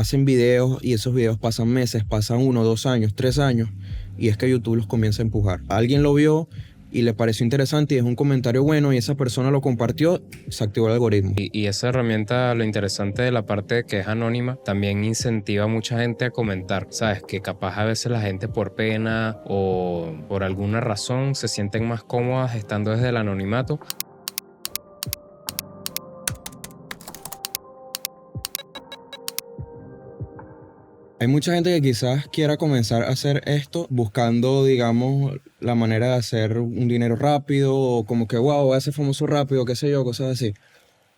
hacen videos y esos videos pasan meses, pasan 1, 2 años, 3 años, y es que YouTube los comienza a empujar. Alguien lo vio y le pareció interesante y es un comentario bueno y esa persona lo compartió, se activó el algoritmo. Y esa herramienta, lo interesante de la parte que es anónima, también incentiva a mucha gente a comentar, ¿sabes? Que capaz a veces la gente por pena o por alguna razón se sienten más cómodas estando desde el anonimato. Hay mucha gente que quizás quiera comenzar a hacer esto buscando, digamos, la manera de hacer un dinero rápido o como que, wow, voy a ser famoso rápido, qué sé yo, cosas así.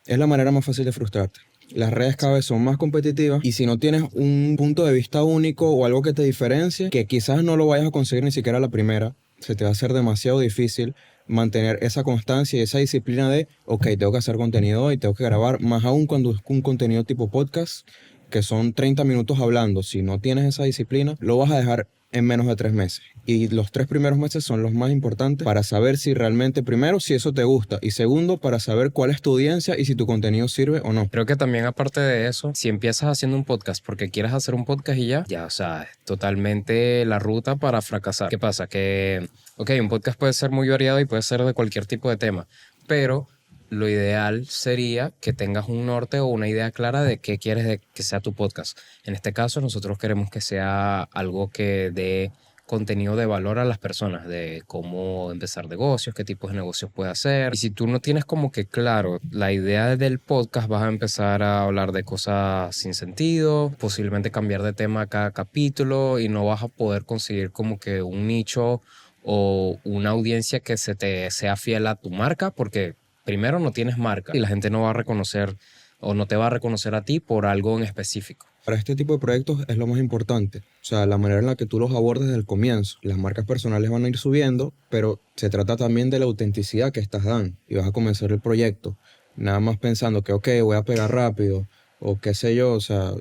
Es la manera más fácil de frustrarte. Las redes cada vez son más competitivas y si no tienes un punto de vista único o algo que te diferencie, que quizás no lo vayas a conseguir ni siquiera a la primera, se te va a hacer demasiado difícil mantener esa constancia y esa disciplina de, ok, tengo que hacer contenido hoy, tengo que grabar, más aún cuando es un contenido tipo podcast, que son 30 minutos hablando. Si no tienes esa disciplina, lo vas a dejar en menos de 3 meses. Y los 3 primeros meses son los más importantes para saber si realmente, primero, si eso te gusta y segundo, para saber cuál es tu audiencia y si tu contenido sirve o no. Creo que también aparte de eso, si empiezas haciendo un podcast porque quieres hacer un podcast y ya, o sea, es totalmente la ruta para fracasar. ¿Qué pasa? Que, ok, un podcast puede ser muy variado y puede ser de cualquier tipo de tema, pero lo ideal sería que tengas un norte o una idea clara de qué quieres que sea tu podcast. En este caso, nosotros queremos que sea algo que dé contenido de valor a las personas, de cómo empezar negocios, qué tipos de negocios puede hacer. Y si tú no tienes como que claro la idea del podcast, vas a empezar a hablar de cosas sin sentido, posiblemente cambiar de tema cada capítulo y no vas a poder conseguir como que un nicho o una audiencia que se te sea fiel a tu marca, porque primero no tienes marca y la gente no va a reconocer o no te va a reconocer a ti por algo en específico. Para este tipo de proyectos es lo más importante, o sea, la manera en la que tú los abordes desde el comienzo. Las marcas personales van a ir subiendo, pero se trata también de la autenticidad que estás dando y vas a comenzar el proyecto nada más pensando que, ok, voy a pegar rápido o qué sé yo, o sea,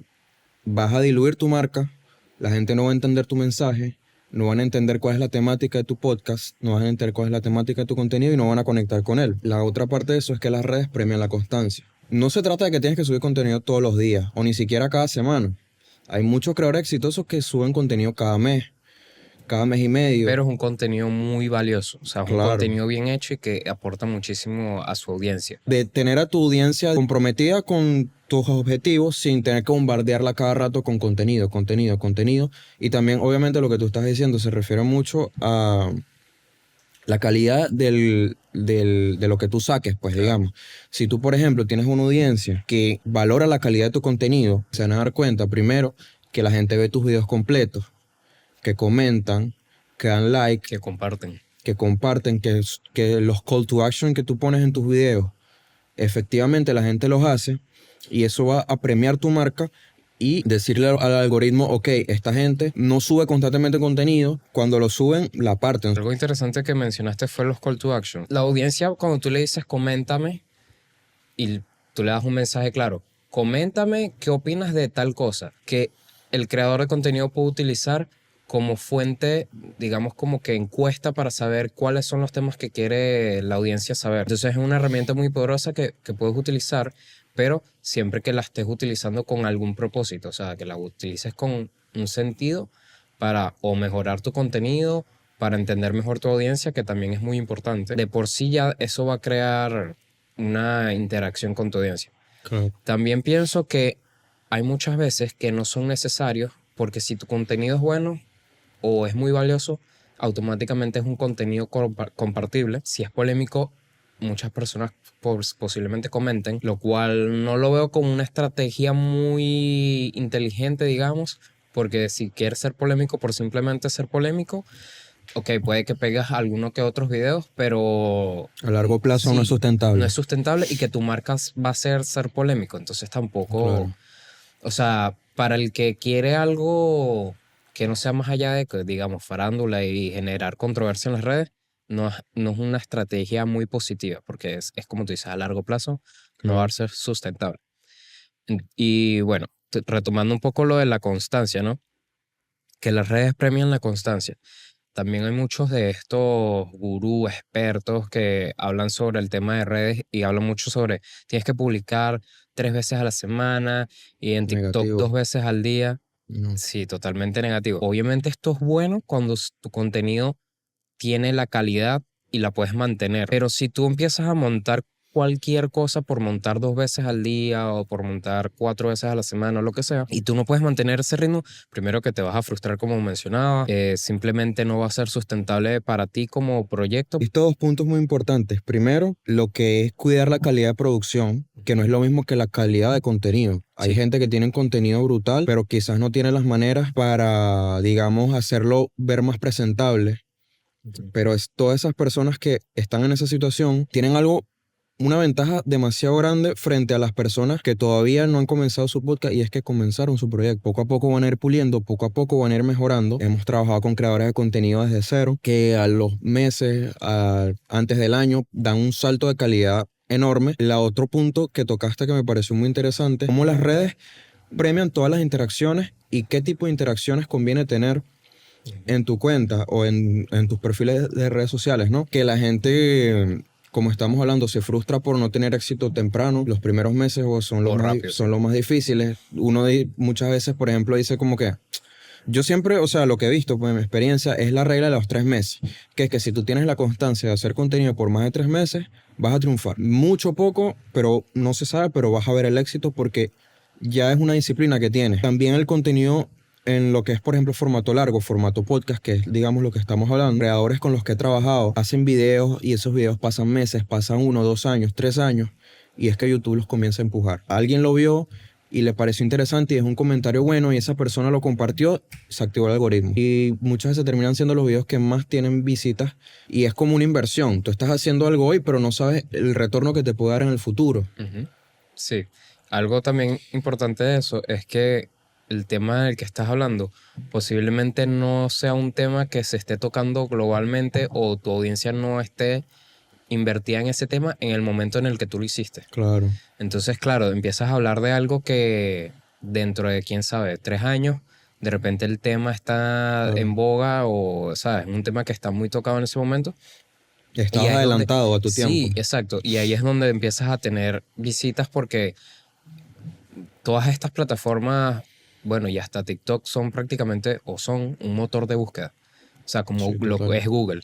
vas a diluir tu marca, la gente no va a entender tu mensaje, no van a entender cuál es la temática de tu podcast, no van a entender cuál es la temática de tu contenido y no van a conectar con él. La otra parte de eso es que las redes premian la constancia. No se trata de que tienes que subir contenido todos los días o ni siquiera cada semana. Hay muchos creadores exitosos que suben contenido cada mes y medio. Pero es un contenido muy valioso, o sea, es un Claro. contenido bien hecho y que aporta muchísimo a su audiencia. De tener a tu audiencia comprometida con tus objetivos sin tener que bombardearla cada rato con contenido, contenido, contenido. Y también, obviamente, lo que tú estás diciendo se refiere mucho a la calidad de lo que tú saques, pues Claro. digamos. Si tú, por ejemplo, tienes una audiencia que valora la calidad de tu contenido, se van a dar cuenta, primero, que la gente ve tus videos completos, que comentan, que dan like, Que comparten. que comparten, que los call to action que tú pones en tus videos, efectivamente la gente los hace y eso va a premiar tu marca y decirle al algoritmo, ok, esta gente no sube constantemente contenido, cuando lo suben la parten. Algo interesante que mencionaste fue los call to action. La audiencia, cuando tú le dices coméntame y tú le das un mensaje claro, coméntame qué opinas de tal cosa, que el creador de contenido puede utilizar como fuente, digamos como que encuesta para saber cuáles son los temas que quiere la audiencia saber. Entonces es una herramienta muy poderosa que puedes utilizar, pero siempre que la estés utilizando con algún propósito, o sea, que la utilices con un sentido para o mejorar tu contenido, para entender mejor tu audiencia, que también es muy importante. De por sí ya eso va a crear una interacción con tu audiencia. Claro. También pienso que hay muchas veces que no son necesarios porque si tu contenido es bueno o es muy valioso, automáticamente es un contenido compartible. Si es polémico, muchas personas posiblemente comenten, lo cual no lo veo como una estrategia muy inteligente, digamos, porque si quieres ser polémico por simplemente ser polémico, ok, puede que pegas alguno que otros videos, pero A largo plazo no es sí, sustentable. no es sustentable y que tu marca va a ser polémico. Entonces tampoco, Claro. o sea, para el que quiere algo que no sea más allá de, digamos, farándula y generar controversia en las redes, no es una estrategia muy positiva, porque es como tú dices, a largo plazo no va a ser sustentable. Y bueno, retomando un poco lo de la constancia, ¿no? Que las redes premian la constancia. También hay muchos de estos gurús, expertos que hablan sobre el tema de redes y hablan mucho sobre tienes que publicar 3 veces a la semana y en TikTok Negativo. 2 veces al día. No. Sí, totalmente negativo. Obviamente esto es bueno cuando tu contenido tiene la calidad y la puedes mantener. Pero si tú empiezas a montar cualquier cosa por montar 2 veces al día o por montar 4 veces a la semana o lo que sea, y tú no puedes mantener ese ritmo, primero que te vas a frustrar como mencionaba, simplemente no va a ser sustentable para ti como proyecto. Estos 2 puntos muy importantes. Primero, lo que es cuidar la calidad de producción, que no es lo mismo que la calidad de contenido. Hay Sí. gente que tiene un contenido brutal, pero quizás no tiene las maneras para, digamos, hacerlo ver más presentable. Pero todas esas personas que están en esa situación tienen una ventaja demasiado grande frente a las personas que todavía no han comenzado su podcast, y es que comenzaron su proyecto. Poco a poco van a ir puliendo, poco a poco van a ir mejorando. Hemos trabajado con creadores de contenido desde cero, que a los meses, antes del año, dan un salto de calidad enorme. El otro punto que tocaste que me pareció muy interesante, cómo las redes premian todas las interacciones y qué tipo de interacciones conviene tener en tu cuenta o en tus perfiles de redes sociales, ¿no? Que la gente, como estamos hablando, se frustra por no tener éxito temprano. Los primeros meses son los O más, rápido, son los más difíciles. Uno muchas veces, por ejemplo, dice como que yo siempre, o sea, lo que he visto, pues en mi experiencia, es la regla de los 3 meses, que es que si tú tienes la constancia de hacer contenido por más de 3 meses, vas a triunfar. Mucho poco, pero no se sabe, pero vas a ver el éxito porque ya es una disciplina que tienes. También el contenido en lo que es, por ejemplo, formato largo, formato podcast, que es, digamos, lo que estamos hablando. Creadores con los que he trabajado hacen videos y esos videos pasan meses, pasan 1, 2 años, 3 años, y es que YouTube los comienza a empujar. Alguien lo vio y le pareció interesante y es un comentario bueno y esa persona lo compartió, se activó el algoritmo. Y muchas veces terminan siendo los videos que más tienen visitas y es como una inversión. Tú estás haciendo algo hoy, pero no sabes el retorno que te puede dar en el futuro. Ujú. Sí. Algo también importante de eso es que el tema del que estás hablando posiblemente no sea un tema que se esté tocando globalmente o tu audiencia no esté invertida en ese tema en el momento en el que tú lo hiciste. Claro. Entonces, claro, empiezas a hablar de algo que dentro de, quién sabe, 3 años, de repente el tema está Claro. en boga o, ¿sabes? Un tema que está muy tocado en ese momento. Y Estabas ahí es donde, adelantado a tu sí, tiempo. exacto. Y ahí es donde empiezas a tener visitas porque todas estas plataformas, bueno, y hasta TikTok son prácticamente o son un motor de búsqueda. O sea, como Sí, lo total. es Google.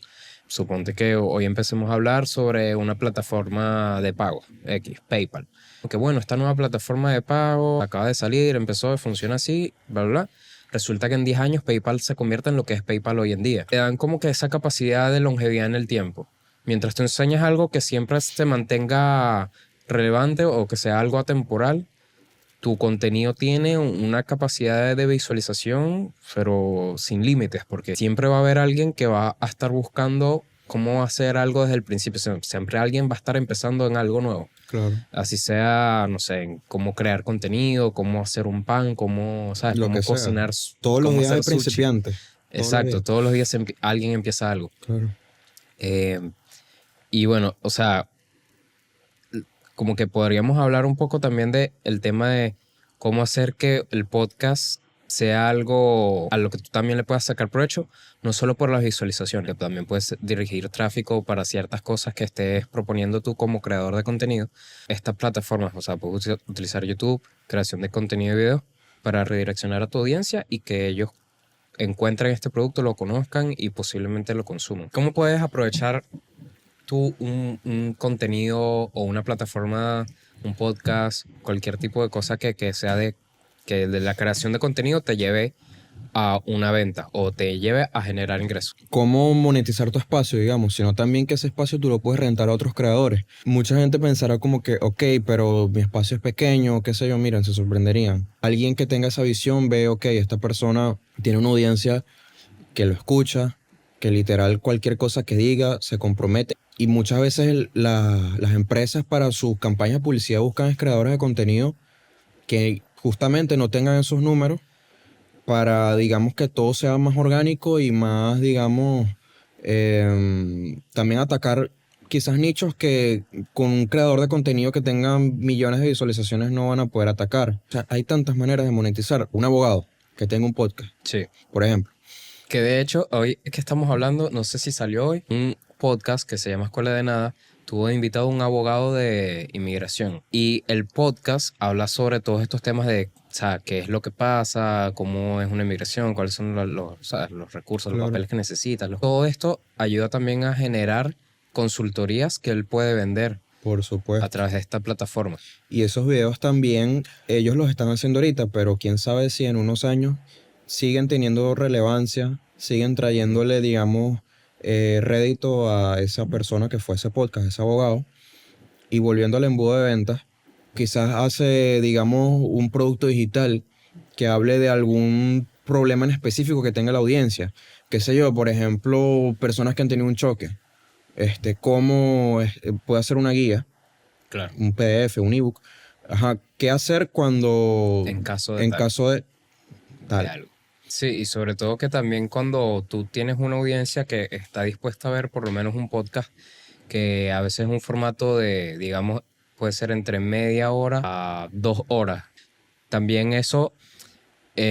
Suponte que hoy empecemos a hablar sobre una plataforma de pago, X, PayPal. Que bueno, esta nueva plataforma de pago acaba de salir, empezó, funciona así, bla, bla, bla. Resulta que en 10 años PayPal se convierte en lo que es PayPal hoy en día. Te dan como que esa capacidad de longevidad en el tiempo. Mientras tú enseñas algo que siempre se mantenga relevante o que sea algo atemporal, tu contenido tiene una capacidad de visualización, pero sin límites, porque siempre va a haber alguien que va a estar buscando cómo hacer algo desde el principio. Siempre alguien va a estar empezando en algo nuevo. Claro. Así sea, no sé, en cómo crear contenido, cómo hacer un pan, cómo, ¿sabes? Lo Cómo que sea. cocinar, Todos los cómo días hay hacer sushi. principiantes. Exacto, todos los días alguien empieza algo. Claro. Y bueno, o sea, como que podríamos hablar un poco también de el tema de cómo hacer que el podcast sea algo a lo que tú también le puedas sacar provecho, no solo por las visualizaciones, que también puedes dirigir tráfico para ciertas cosas que estés proponiendo tú como creador de contenido. Estas plataformas, o sea, puedes utilizar YouTube, creación de contenido de video, para redireccionar a tu audiencia y que ellos encuentren este producto, lo conozcan y posiblemente lo consuman. ¿Cómo puedes aprovechar tú un contenido o una plataforma, un podcast, cualquier tipo de cosa que sea que de la creación de contenido te lleve a una venta o te lleve a generar ingresos? Cómo monetizar tu espacio, digamos, sino también que ese espacio tú lo puedes rentar a otros creadores. Mucha gente pensará como que, ok, pero mi espacio es pequeño, qué sé yo, miren, se sorprenderían. Alguien que tenga esa visión ve, ok, esta persona tiene una audiencia que lo escucha, que literal cualquier cosa que diga se compromete. Y muchas veces las empresas para sus campañas de publicidad buscan creadores de contenido que justamente no tengan esos números para, digamos, que todo sea más orgánico y más, digamos, también atacar quizás nichos que con un creador de contenido que tenga millones de visualizaciones no van a poder atacar. O sea, hay tantas maneras de monetizar. Un abogado que tenga un podcast, Sí. por ejemplo. Que de hecho, hoy es que estamos hablando, no sé si salió hoy, un podcast que se llama Escuela de Nada, tuvo de invitado un abogado de inmigración y el podcast habla sobre todos estos temas de, o sea, qué es lo que pasa, cómo es una inmigración, cuáles son ¿sabes? Los recursos, los Claro, papeles que necesitas. Todo esto ayuda también a generar consultorías que él puede vender por a supuesto. través de esta plataforma. Y esos videos también, ellos los están haciendo ahorita, pero quién sabe si en unos años siguen teniendo relevancia, siguen trayéndole, digamos, rédito a esa persona que fue ese podcast, ese abogado, y volviendo al embudo de ventas, quizás hace, digamos, un producto digital que hable de algún problema en específico que tenga la audiencia. Qué sé yo, por ejemplo, personas que han tenido un choque. Cómo puede hacer una guía, Claro. un PDF, un ebook. Ajá, ¿qué hacer cuando, En caso de en tal. caso de De tal? algo. Sí, y sobre todo que también cuando tú tienes una audiencia que está dispuesta a ver por lo menos un podcast, que a veces es un formato de, digamos, puede ser entre media hora a 2 horas. También eso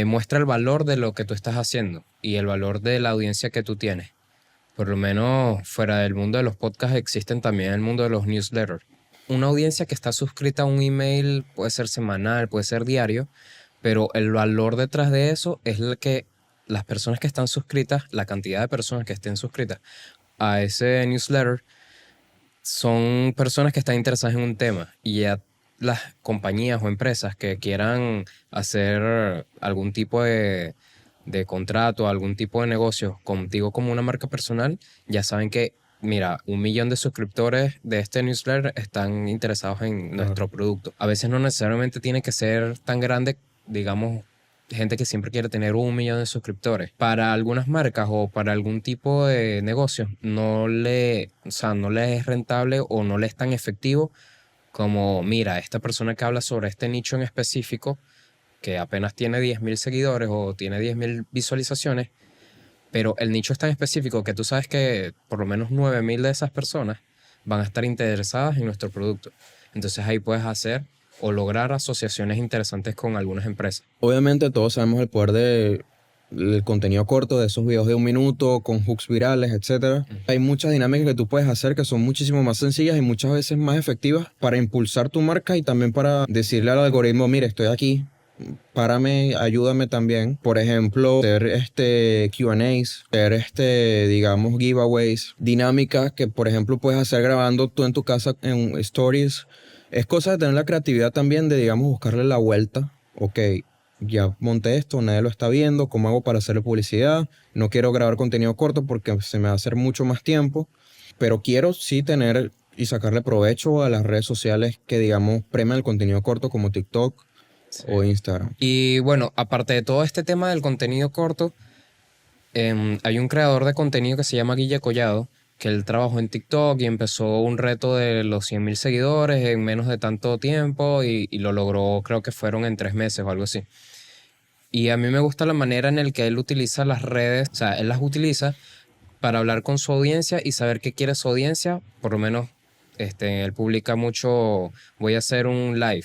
muestra el valor de lo que tú estás haciendo y el valor de la audiencia que tú tienes. Por lo menos fuera del mundo de los podcasts existen también el mundo de los newsletters. Una audiencia que está suscrita a un email puede ser semanal, puede ser diario, pero el valor detrás de eso es el que las personas que están suscritas, la cantidad de personas que estén suscritas a ese newsletter, son personas que están interesadas en un tema y ya las compañías o empresas que quieran hacer algún tipo de contrato, algún tipo de negocio contigo como una marca personal, ya saben que, mira, 1 millón de suscriptores de este newsletter están interesados en Claro. nuestro producto. A veces no necesariamente tiene que ser tan grande, digamos, gente que siempre quiere tener 1 millón de suscriptores. Para algunas marcas o para algún tipo de negocio, o sea, no le es rentable o no le es tan efectivo como, mira, esta persona que habla sobre este nicho en específico, que apenas tiene 10.000 seguidores o tiene 10.000 visualizaciones, pero el nicho es tan específico que tú sabes que por lo menos 9.000 de esas personas van a estar interesadas en nuestro producto. Entonces ahí puedes hacer o lograr asociaciones interesantes con algunas empresas. Obviamente todos sabemos el poder del contenido corto, de esos videos de 1 minuto, con hooks virales, etcétera. Hay muchas dinámicas que tú puedes hacer que son muchísimo más sencillas y muchas veces más efectivas para impulsar tu marca y también para decirle al algoritmo, mire, estoy aquí, párame, ayúdame también. Por ejemplo, hacer Q&As, hacer digamos, giveaways, dinámicas que, por ejemplo, puedes hacer grabando tú en tu casa en stories. Es cosa de tener la creatividad también de, digamos, buscarle la vuelta. Ok, ya monté esto, nadie lo está viendo, ¿cómo hago para hacerle publicidad? No quiero grabar contenido corto porque se me va a hacer mucho más tiempo, pero quiero sí tener y sacarle provecho a las redes sociales que, digamos, premian el contenido corto como TikTok o Instagram. Y bueno, aparte de todo este tema del contenido corto, hay un creador de contenido que se llama Guille Collado, que él trabajó en TikTok y empezó un reto de los 100.000 seguidores en menos de tanto tiempo y lo logró, creo que fueron en 3 meses o algo así. Y a mí me gusta la manera en la que él utiliza las redes, o sea, él las utiliza para hablar con su audiencia y saber qué quiere su audiencia. Por lo menos él publica mucho, voy a hacer un live,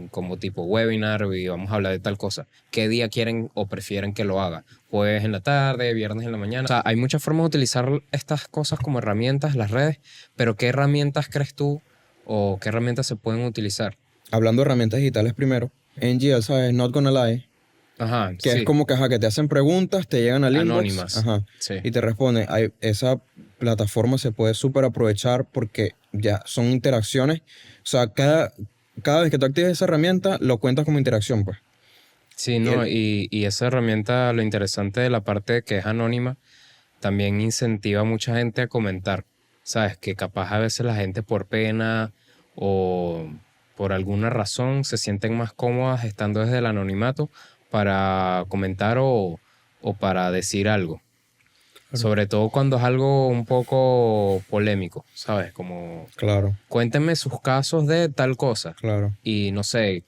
como tipo webinar y vamos a hablar de tal cosa. ¿Qué día quieren o prefieren que lo haga? Jueves en la tarde, viernes en la mañana. O sea, hay muchas formas de utilizar estas cosas como herramientas, las redes, pero ¿qué herramientas crees tú o qué herramientas se pueden utilizar? Hablando de herramientas digitales primero, NGL, ¿sabes? Not Gonna Lie, Ajá, que es sí, como que, ajá, que te hacen preguntas, te llegan al inbox, anónimas, ajá, sí. y te responden. Esa plataforma se puede súper aprovechar porque ya son interacciones. O sea, cada vez que tú actives esa herramienta, lo cuentas como interacción, pues. Sí, Y no, el- y esa herramienta, lo interesante de la parte que es anónima, también incentiva a mucha gente a comentar. Sabes, que capaz a veces la gente por pena o por alguna razón se sienten más cómodas estando desde el anonimato para comentar o para decir algo. Sobre todo cuando es algo un poco polémico, ¿sabes? Como Claro, cuéntenme sus casos de tal cosa. claro. Y no sé,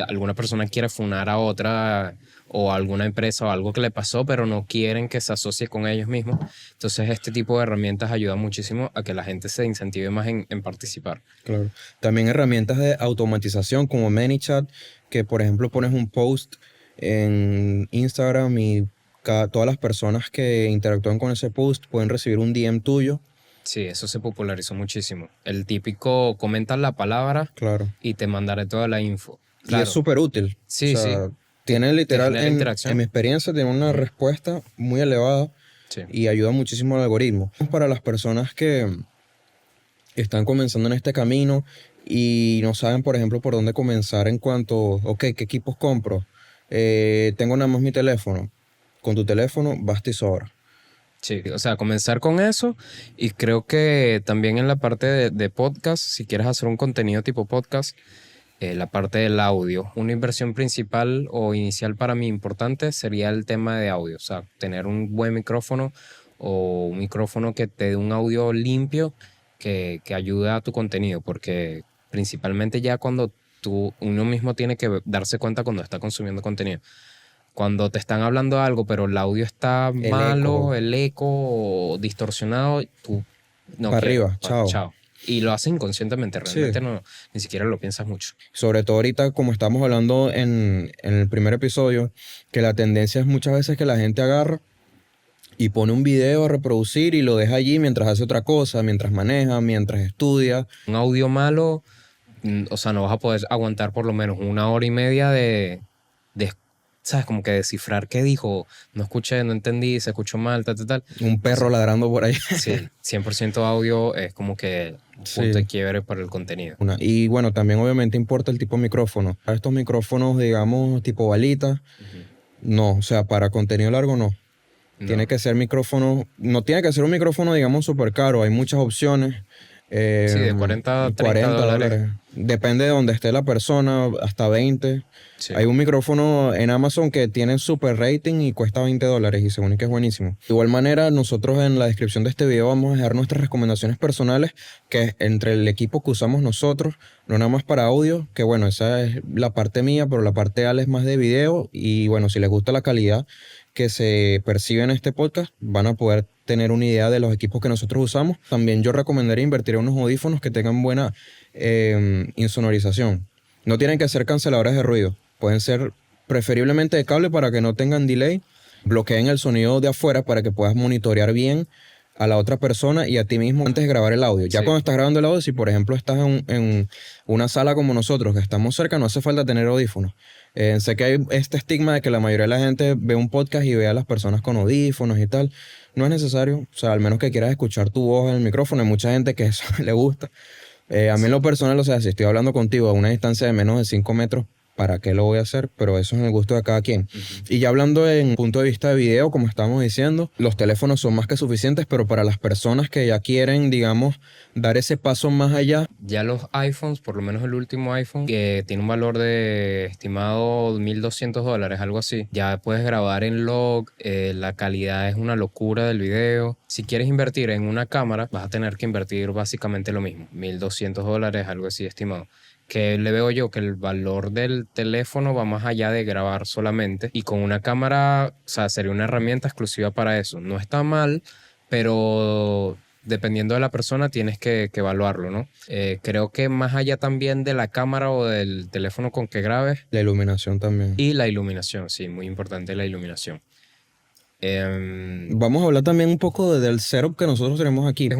alguna persona quiere funar a otra o a alguna empresa o algo que le pasó, pero no quieren que se asocie con ellos mismos. Entonces este tipo de herramientas ayuda muchísimo a que la gente se incentive más en participar. Claro. También herramientas de automatización como ManyChat, que por ejemplo pones un post en Instagram y todas las personas que interactúan con ese post pueden recibir un DM tuyo Sí, eso se popularizó muchísimo. El típico comenta la palabra Claro. y te mandaré toda la info. Y es Claro, súper útil. O sí, sí, sea, tiene te literal, genera en mi interacción. experiencia, tiene una Ujú. respuesta muy elevada Sí, y ayuda muchísimo al algoritmo. Para las personas que están comenzando en este camino y no saben, por ejemplo, por dónde comenzar en cuanto, ok, ¿qué equipos compro? Tengo nada más mi teléfono. Con tu teléfono basta y sobra. sí, o sea, comenzar con eso y creo que también en la parte de podcast, si quieres hacer un contenido tipo podcast, la parte del audio. Una inversión principal o inicial para mí importante sería el tema de audio, o sea, tener un buen micrófono o un micrófono que te dé un audio limpio que ayude a tu contenido, porque principalmente ya cuando uno mismo tiene que darse cuenta cuando está consumiendo contenido. Cuando te están hablando algo, pero el audio está El eco, malo, el eco o distorsionado, tú no para quiero, arriba, chao. chao. Y lo haces inconscientemente, Sí. realmente no, ni siquiera lo piensas mucho. Sobre todo ahorita, como estamos hablando en el primer episodio, que la tendencia es muchas veces que la gente agarra y pone un video a reproducir y lo deja allí mientras hace otra cosa, mientras maneja, mientras estudia. Un audio malo, o sea, no vas a poder aguantar por lo menos 1 hora y media de, ¿sabes? Como que descifrar qué dijo, no escuché, no entendí, se escuchó mal, tal, tal, tal. Un perro Entonces, ladrando por ahí. sí, 100% audio es como que un punto Sí. de quiebre para el contenido. Y bueno, también obviamente importa el tipo de micrófono. Para estos micrófonos, digamos, tipo balita, Ujú. no. O sea, para contenido largo, no. Tiene No, que ser micrófono, no tiene que ser un micrófono, digamos, súper caro. Hay muchas opciones. sí, de 40 a 30 40 dólares. dólares. Depende de donde esté la persona, hasta 20. Sí. Hay un micrófono en Amazon que tiene super rating y cuesta 20 dólares y según que es buenísimo. De igual manera, nosotros en la descripción de este video vamos a dejar nuestras recomendaciones personales, que es entre el equipo que usamos nosotros, no nada más para audio, que bueno, esa es la parte mía, pero la parte de Ale es más de video y bueno, si les gusta la calidad que se percibe en este podcast, van a poder tener una idea de los equipos que nosotros usamos. También yo recomendaría invertir en unos audífonos que tengan buena insonorización. No tienen que ser canceladores de ruido. Pueden ser preferiblemente de cable para que no tengan delay. Bloqueen el sonido de afuera para que puedas monitorear bien a la otra persona y a ti mismo antes de grabar el audio. Ya Sí. cuando estás grabando el audio, si por ejemplo estás en una sala como nosotros, que estamos cerca, no hace falta tener audífonos. Sé que hay este estigma de que la mayoría de la gente ve un podcast y ve a las personas con audífonos y tal. No es necesario, o sea, al menos que quieras escuchar tu voz en el micrófono. Hay mucha gente que eso le gusta. A mí en Sí. lo personal, o sea, si estoy hablando contigo a una distancia de menos de 5 metros, ¿para qué lo voy a hacer? Pero eso es en el gusto de cada quien. Ujú. Y ya hablando en punto de vista de video, como estábamos diciendo, los teléfonos son más que suficientes, pero para las personas que ya quieren, digamos, dar ese paso más allá, Ya los iPhones, por lo menos el último iPhone, que tiene un valor de estimado 1.200 dólares, algo así, ya puedes grabar en log, la calidad es una locura del video. Si quieres invertir en una cámara, vas a tener que invertir básicamente lo mismo, 1.200 dólares, algo así estimado. Que le veo yo que el valor del teléfono va más allá de grabar solamente y con una cámara, o sea, sería una herramienta exclusiva para eso. No está mal, pero dependiendo de la persona tienes que evaluarlo, ¿no? Creo que más allá también de la cámara o del teléfono con que grabes la iluminación también. y la iluminación, sí, muy importante la iluminación. Vamos a hablar también un poco del setup que nosotros tenemos aquí. Es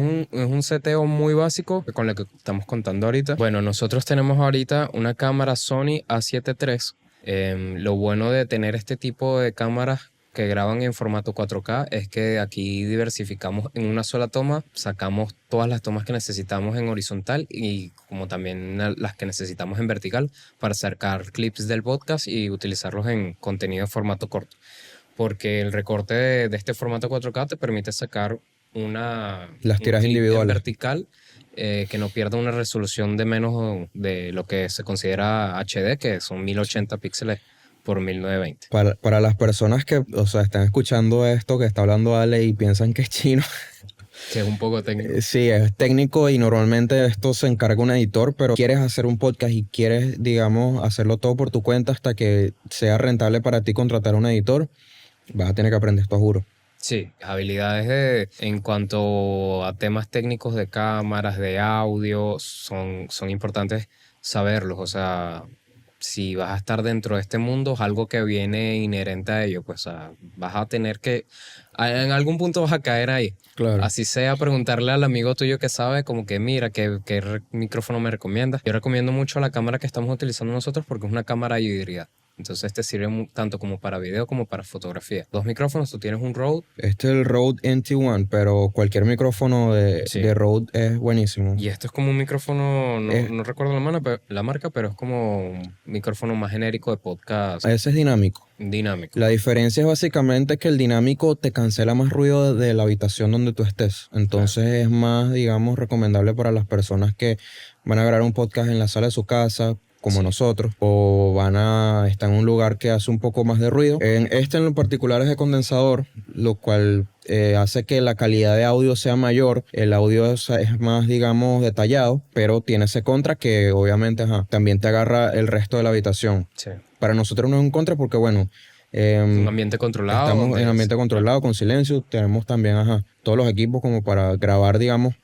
un seteo muy básico con lo que estamos contando ahorita. Bueno, nosotros tenemos ahorita una cámara Sony A7 III. Lo bueno de tener este tipo de cámaras que graban en formato 4K es que aquí diversificamos en una sola toma, sacamos todas las tomas que necesitamos en horizontal y como también las que necesitamos en vertical para sacar clips del podcast y utilizarlos en contenido en formato corto. Porque el recorte de este formato 4K te permite sacar Las un tiras clip en individuales. vertical que no pierda una resolución de menos de lo que se considera HD, que son 1080 píxeles por 1920. Para las personas que, o sea, están escuchando esto que está hablando Ale y piensan que es chino, Que es un poco técnico. sí, es técnico y normalmente esto se encarga un editor, pero quieres hacer un podcast y quieres, digamos, hacerlo todo por tu cuenta hasta que sea rentable para ti contratar un editor, vas a tener que aprender esto, juro. Sí, habilidades en cuanto a temas técnicos de cámaras, de audio, son importantes saberlos. O sea, si vas a estar dentro de este mundo, es algo que viene inherente a ello, pues vas a tener que, en algún punto vas a caer ahí. Claro. Así sea preguntarle al amigo tuyo que sabe, como que mira, ¿qué micrófono me recomiendas? Yo recomiendo mucho la cámara que estamos utilizando nosotros porque es una cámara híbrida. Entonces te sirve tanto como para video como para fotografía. 2 micrófonos, tú tienes un Rode. Este es el Rode NT1, pero cualquier micrófono Sí. de Rode es buenísimo. Y esto es como un micrófono, Es- no recuerdo la marca, pero es como un micrófono más genérico de podcast Ese es dinámico. dinámico. La diferencia es básicamente que el dinámico te cancela más ruido de la habitación donde tú estés. Entonces es más, digamos, recomendable para las personas que van a grabar un podcast en la sala de su casa, como Sí. nosotros, o van a estar en un lugar que hace un poco más de ruido. En lo particular es de condensador, lo cual hace que la calidad de audio sea mayor. El audio es más, digamos, detallado, pero tiene ese contra que obviamente también te agarra el resto de la habitación. Sí. Para nosotros no es un contra porque, bueno, Un ambiente controlado. estamos donde en ambiente controlado, con silencio. Tenemos también, todos los equipos como para grabar, digamos,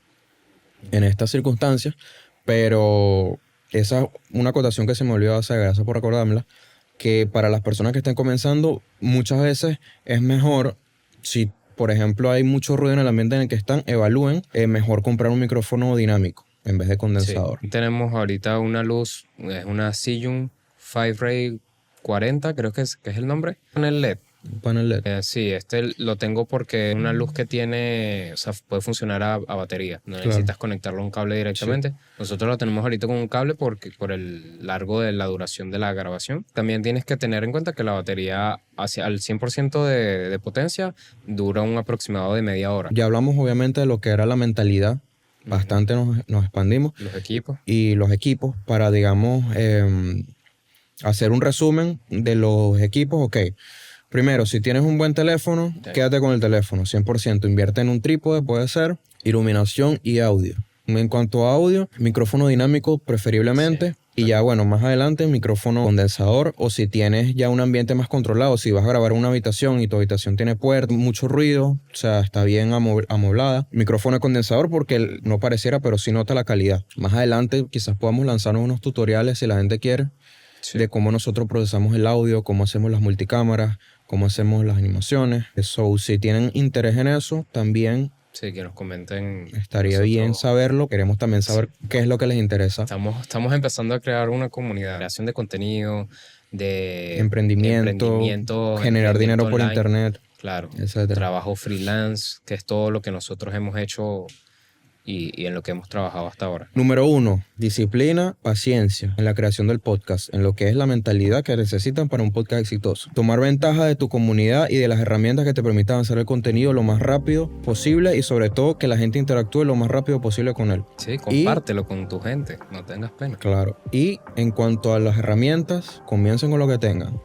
en estas circunstancias. Pero esa es una acotación que se me olvidó hacer, gracias por recordármela, que para las personas que estén comenzando, muchas veces es mejor, si por ejemplo hay mucho ruido en el ambiente en el que están, evalúen, mejor comprar un micrófono dinámico en vez de condensador. Sí. Tenemos ahorita una luz, es una Zhiyun 5-Ray 40, creo que es el nombre. Con el LED. Un panel LED. Sí, lo tengo porque es una luz que tiene, o sea, puede funcionar a batería. No Claro. necesitas conectarlo a un cable directamente. Nosotros lo tenemos ahorita con un cable por el largo de la duración de la grabación. También tienes que tener en cuenta que la batería hacia al 100% de potencia dura un aproximado de media hora. Ya hablamos obviamente de lo que era la mentalidad, bastante nos expandimos, Los equipos. y los equipos para, digamos, hacer un resumen de los equipos. Ok, primero, si tienes un buen teléfono, Sí. quédate con el teléfono, 100%. Invierte en un trípode, puede ser, iluminación y audio. En cuanto a audio, micrófono dinámico preferiblemente. Sí. Y ya, bueno, más adelante, micrófono condensador. O si tienes ya un ambiente más controlado, si vas a grabar en una habitación y tu habitación tiene puertas, mucho ruido, o sea, está bien amoblada, micrófono de condensador porque no pareciera, pero sí nota la calidad. Más adelante quizás podamos lanzarnos unos tutoriales si la gente quiere, Sí. de cómo nosotros procesamos el audio, cómo hacemos las multicámaras, cómo hacemos las animaciones. So, si tienen interés en eso, también Sí, que nos comenten. estaría bien saberlo. Queremos también saber qué es lo que les interesa. Estamos empezando a crear una comunidad, creación de contenido, de Emprendimiento, generar dinero por online, internet, claro, etcétera. trabajo freelance, que es todo lo que nosotros hemos hecho y en lo que hemos trabajado hasta ahora. Número 1, disciplina, paciencia en la creación del podcast, en lo que es la mentalidad que necesitan para un podcast exitoso. Tomar ventaja de tu comunidad y de las herramientas que te permitan hacer el contenido lo más rápido posible y sobre todo que la gente interactúe lo más rápido posible con él. Sí, compártelo con tu gente, no tengas pena. Claro. Y en cuanto a las herramientas, comiencen con lo que tengan.